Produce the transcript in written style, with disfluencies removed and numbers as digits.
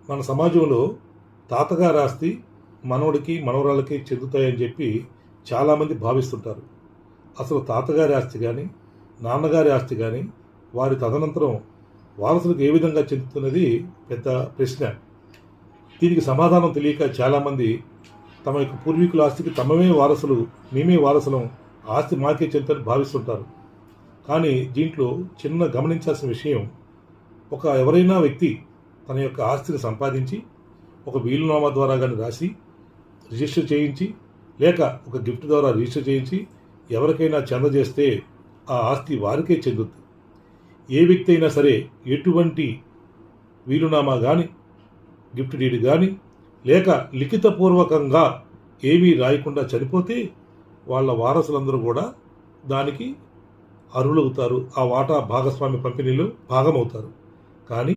మన సమాజంలో తాతగారి ఆస్తి మనవడికి మనవరాలకి చెందుతాయని చెప్పి చాలామంది భావిస్తుంటారు. అసలు తాతగారి ఆస్తి కానీ నాన్నగారి ఆస్తి కానీ వారి తదనంతరం వారసులకు ఏ విధంగా చెందుతున్నది పెద్ద ప్రశ్న. దీనికి సమాధానం తెలియక చాలామంది తమ యొక్క పూర్వీకుల ఆస్తికి మేమే వారసులం, ఆస్తి మాకే చెందుతుందని భావిస్తుంటారు. కానీ దీంట్లో చిన్న గమనించాల్సిన విషయం, ఎవరైనా వ్యక్తి తన యొక్క ఆస్తిని సంపాదించి ఒక వీలునామా ద్వారా కానీ రాసి రిజిస్టర్ చేయించి, లేక ఒక గిఫ్ట్ ద్వారా రిజిస్టర్ చేయించి ఎవరికైనా చెందజేస్తే ఆ ఆస్తి వారికే చెందుతుంది. ఏ వ్యక్తి అయినా సరే ఎటువంటి వీలునామా కానీ గిఫ్ట్ డీడ్ కానీ లేక లిఖితపూర్వకంగా ఏమీ రాయకుండా చనిపోతే వాళ్ళ వారసులందరూ కూడా దానికి అర్హులవుతారు, ఆ వాటా భాగస్వామ్య పంపిణీలో భాగమవుతారు. కానీ